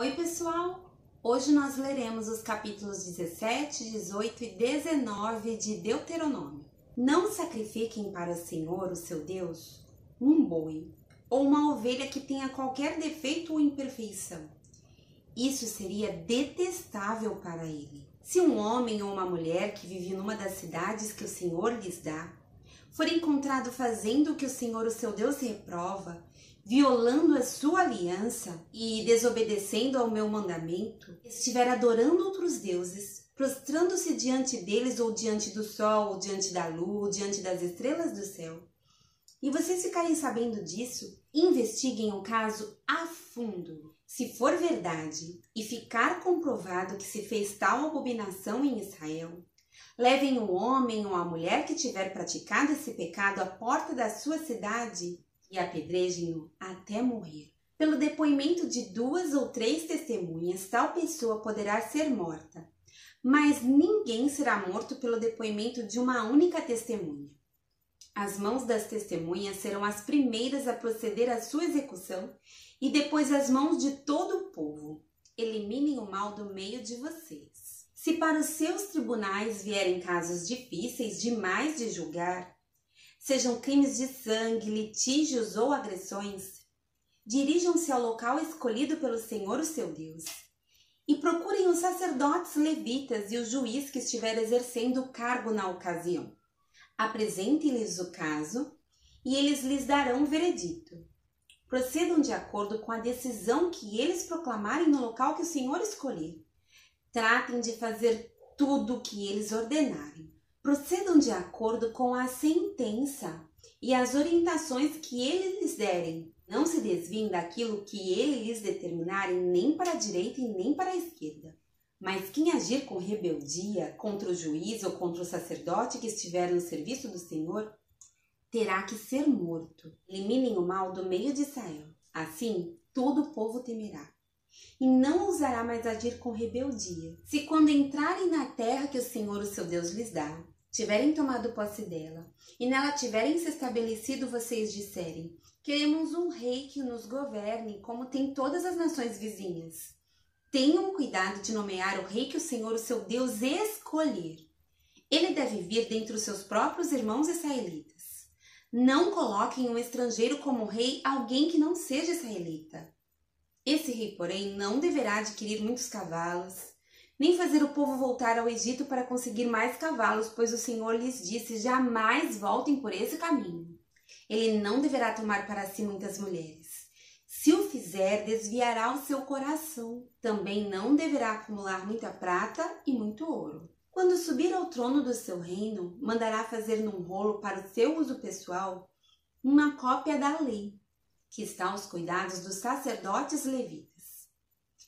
Oi pessoal, hoje nós leremos os capítulos 17, 18 e 19 de Deuteronômio. Não sacrifiquem para o Senhor, o seu Deus, um boi ou uma ovelha que tenha qualquer defeito ou imperfeição. Isso seria detestável para ele. Se um homem ou uma mulher que vive numa das cidades que o Senhor lhes dá, for encontrado fazendo o que o Senhor, o seu Deus, reprova, violando a sua aliança e desobedecendo ao meu mandamento, estiver adorando outros deuses, prostrando-se diante deles ou diante do sol, ou diante da lua, ou diante das estrelas do céu, e vocês ficarem sabendo disso, investiguem o caso a fundo. Se for verdade e ficar comprovado que se fez tal abominação em Israel, levem o homem ou a mulher que tiver praticado esse pecado à porta da sua cidade e apedrejem-no até morrer. Pelo depoimento de 2 ou 3 testemunhas, tal pessoa poderá ser morta, mas ninguém será morto pelo depoimento de uma única testemunha. As mãos das testemunhas serão as primeiras a proceder à sua execução e depois as mãos de todo o povo. Eliminem o mal do meio de vocês. Se para os seus tribunais vierem casos difíceis demais de julgar, sejam crimes de sangue, litígios ou agressões, dirijam-se ao local escolhido pelo Senhor, o seu Deus, e procurem os sacerdotes levitas e o juiz que estiver exercendo o cargo na ocasião. Apresentem-lhes o caso e eles lhes darão o veredito. Procedam de acordo com a decisão que eles proclamarem no local que o Senhor escolher. Tratem de fazer tudo o que eles ordenarem. Procedam de acordo com a sentença e as orientações que eles lhes derem. Não se desviem daquilo que eles lhes determinarem nem para a direita e nem para a esquerda. Mas quem agir com rebeldia contra o juiz ou contra o sacerdote que estiver no serviço do Senhor, terá que ser morto. Eliminem o mal do meio de Israel. Assim, todo o povo temerá. E não ousará mais agir com rebeldia. Se quando entrarem na terra que o Senhor, o seu Deus, lhes dá, tiverem tomado posse dela, e nela tiverem se estabelecido, vocês disserem: queremos um rei que nos governe, como tem todas as nações vizinhas. Tenham cuidado de nomear o rei que o Senhor, o seu Deus, escolher. Ele deve vir dentre os seus próprios irmãos israelitas. Não coloquem um estrangeiro como rei, alguém que não seja israelita. Esse rei, porém, não deverá adquirir muitos cavalos, nem fazer o povo voltar ao Egito para conseguir mais cavalos, pois o Senhor lhes disse: jamais voltem por esse caminho. Ele não deverá tomar para si muitas mulheres. Se o fizer, desviará o seu coração. Também não deverá acumular muita prata e muito ouro. Quando subir ao trono do seu reino, mandará fazer num rolo para o seu uso pessoal uma cópia da lei, que está aos cuidados dos sacerdotes levitas.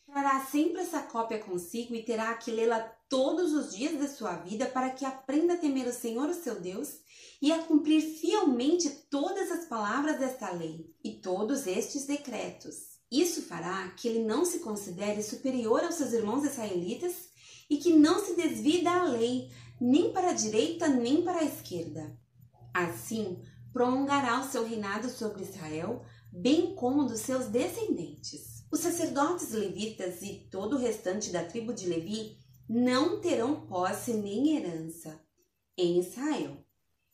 Trará sempre essa cópia consigo e terá que lê-la todos os dias da sua vida para que aprenda a temer o Senhor, o seu Deus, e a cumprir fielmente todas as palavras desta lei e todos estes decretos. Isso fará que ele não se considere superior aos seus irmãos israelitas e que não se desvie da lei, nem para a direita nem para a esquerda. Assim, prolongará o seu reinado sobre Israel, bem como dos seus descendentes. Os sacerdotes levitas e todo o restante da tribo de Levi não terão posse nem herança em Israel.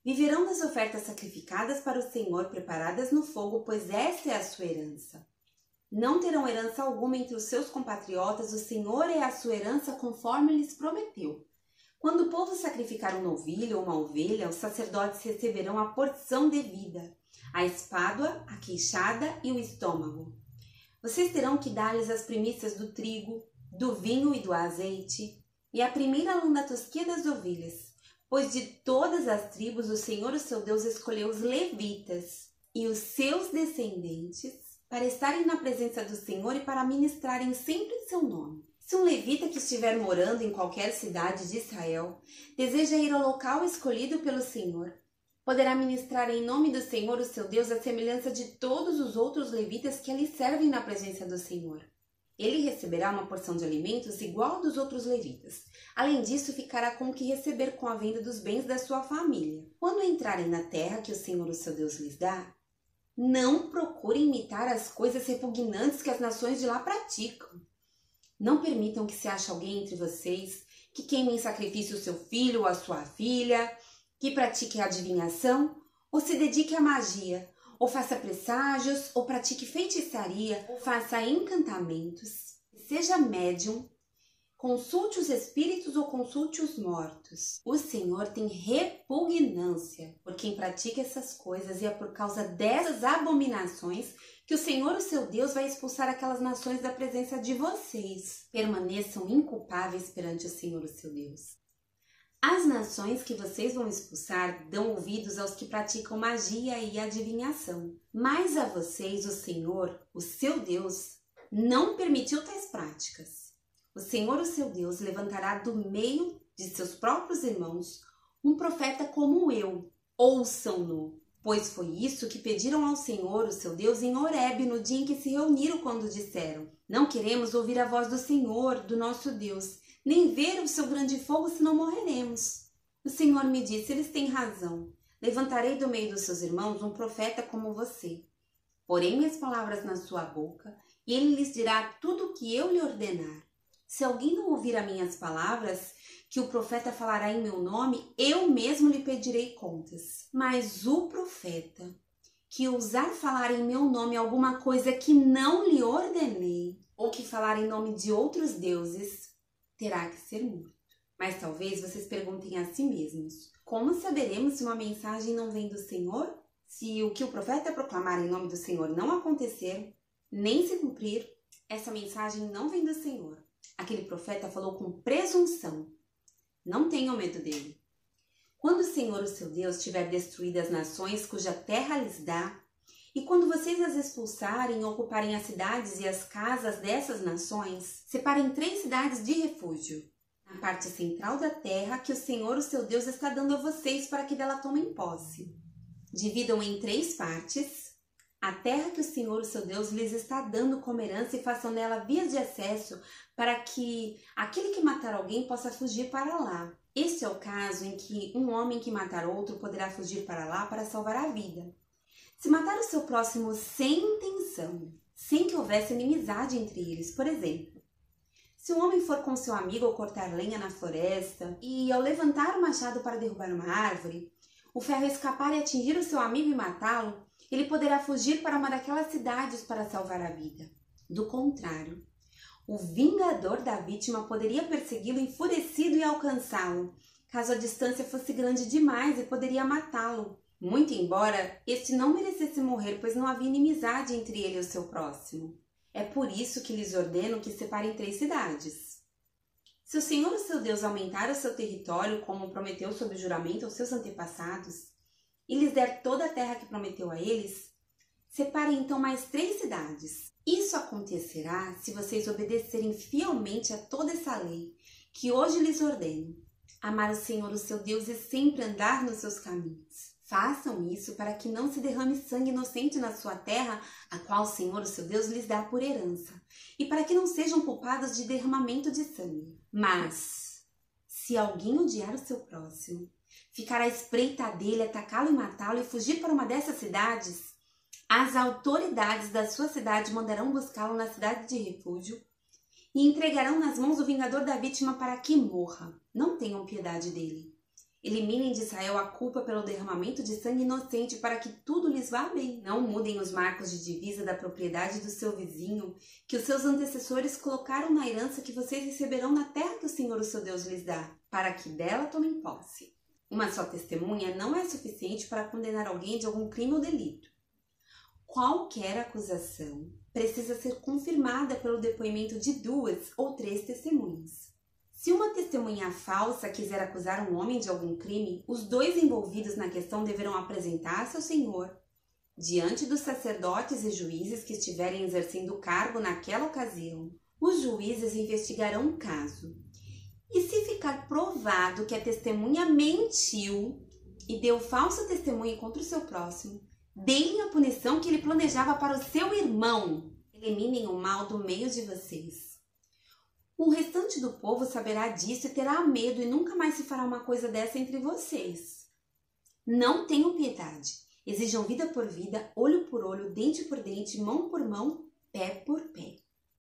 Viverão das ofertas sacrificadas para o Senhor preparadas no fogo, pois esta é a sua herança. Não terão herança alguma entre os seus compatriotas, o Senhor é a sua herança conforme lhes prometeu. Quando o povo sacrificar um novilho ou uma ovelha, os sacerdotes receberão a porção devida, a espádua, a queixada e o estômago. Vocês terão que dar-lhes as primícias do trigo, do vinho e do azeite, e a primeira lã da tosquia das ovelhas, pois de todas as tribos o Senhor, o seu Deus, escolheu os levitas e os seus descendentes para estarem na presença do Senhor e para ministrarem sempre em seu nome. Se um levita que estiver morando em qualquer cidade de Israel deseja ir ao local escolhido pelo Senhor, poderá ministrar em nome do Senhor, o seu Deus, a semelhança de todos os outros levitas que ali servem na presença do Senhor. Ele receberá uma porção de alimentos igual a dos outros levitas. Além disso, ficará com o que receber com a venda dos bens da sua família. Quando entrarem na terra que o Senhor, o seu Deus, lhes dá, não procurem imitar as coisas repugnantes que as nações de lá praticam. Não permitam que se ache alguém entre vocês que queime em sacrifício o seu filho ou a sua filha, que pratique adivinhação, ou se dedique à magia, ou faça presságios, ou pratique feitiçaria, ou faça encantamentos, seja médium, consulte os espíritos ou consulte os mortos. O Senhor tem repugnância por quem pratica essas coisas, e é por causa dessas abominações que o Senhor, o seu Deus, vai expulsar aquelas nações da presença de vocês. Permaneçam inculpáveis perante o Senhor, o seu Deus. As nações que vocês vão expulsar dão ouvidos aos que praticam magia e adivinhação. Mas a vocês, o Senhor, o seu Deus, não permitiu tais práticas. O Senhor, o seu Deus, levantará do meio de seus próprios irmãos um profeta como eu. Ouçam-no, pois foi isso que pediram ao Senhor, o seu Deus, em Horebe, no dia em que se reuniram, quando disseram: não queremos ouvir a voz do Senhor, do nosso Deus, nem ver o seu grande fogo, senão morreremos. O Senhor me disse: eles têm razão. Levantarei do meio dos seus irmãos um profeta como você. Porém minhas palavras na sua boca, e ele lhes dirá tudo o que eu lhe ordenar. Se alguém não ouvir as minhas palavras, que o profeta falará em meu nome, eu mesmo lhe pedirei contas. Mas o profeta que ousar falar em meu nome alguma coisa que não lhe ordenei, ou que falar em nome de outros deuses, terá que ser morto. Mas talvez vocês perguntem a si mesmos: como saberemos se uma mensagem não vem do Senhor? Se o que o profeta proclamar em nome do Senhor não acontecer, nem se cumprir, essa mensagem não vem do Senhor. Aquele profeta falou com presunção. Não tenham medo dele. Quando o Senhor, o seu Deus, tiver destruído as nações cuja terra lhes dá, e quando vocês as expulsarem e ocuparem as cidades e as casas dessas nações, separem 3 cidades de refúgio, na parte central da terra que o Senhor, o seu Deus, está dando a vocês para que dela tomem posse. Dividam em 3 partes a terra que o Senhor, o seu Deus, lhes está dando como herança, e façam nela vias de acesso para que aquele que matar alguém possa fugir para lá. Este é o caso em que um homem que matar outro poderá fugir para lá para salvar a vida. Se matar o seu próximo sem intenção, sem que houvesse inimizade entre eles, por exemplo, se um homem for com seu amigo ou cortar lenha na floresta, e ao levantar o machado para derrubar uma árvore, o ferro escapar e atingir o seu amigo e matá-lo, ele poderá fugir para uma daquelas cidades para salvar a vida. Do contrário, o vingador da vítima poderia persegui-lo enfurecido e alcançá-lo, caso a distância fosse grande demais, e poderia matá-lo, muito embora este não merecesse morrer, pois não havia inimizade entre ele e o seu próximo. É por isso que lhes ordeno que separem 3 cidades. Se o Senhor, o seu Deus, aumentar o seu território, como prometeu sob juramento aos seus antepassados, e lhes der toda a terra que prometeu a eles, separem então mais 3 cidades. Isso acontecerá se vocês obedecerem fielmente a toda essa lei que hoje lhes ordeno. Amar o Senhor, o seu Deus, e sempre andar nos seus caminhos. Façam isso para que não se derrame sangue inocente na sua terra, a qual o Senhor, o seu Deus, lhes dá por herança, e para que não sejam culpados de derramamento de sangue. Mas, se alguém odiar o seu próximo, ficar à espreita dele, atacá-lo e matá-lo, e fugir para uma dessas cidades, as autoridades da sua cidade mandarão buscá-lo na cidade de refúgio e entregarão nas mãos do vingador da vítima para que morra. Não tenham piedade dele. Eliminem de Israel a culpa pelo derramamento de sangue inocente, para que tudo lhes vá bem. Não mudem os marcos de divisa da propriedade do seu vizinho, que os seus antecessores colocaram na herança que vocês receberão na terra que o Senhor, o seu Deus, lhes dá, para que dela tomem posse. Uma só testemunha não é suficiente para condenar alguém de algum crime ou delito. Qualquer acusação precisa ser confirmada pelo depoimento de 2 ou 3 testemunhas. Se uma testemunha falsa quiser acusar um homem de algum crime, os 2 envolvidos na questão deverão apresentar-se ao Senhor, diante dos sacerdotes e juízes que estiverem exercendo o cargo naquela ocasião. Os juízes investigarão o caso. E se ficar provado que a testemunha mentiu e deu falso testemunho contra o seu próximo, deem a punição que ele planejava para o seu irmão. Eliminem o mal do meio de vocês. O restante do povo saberá disso e terá medo, e nunca mais se fará uma coisa dessa entre vocês. Não tenham piedade. Exijam vida por vida, olho por olho, dente por dente, mão por mão, pé por pé.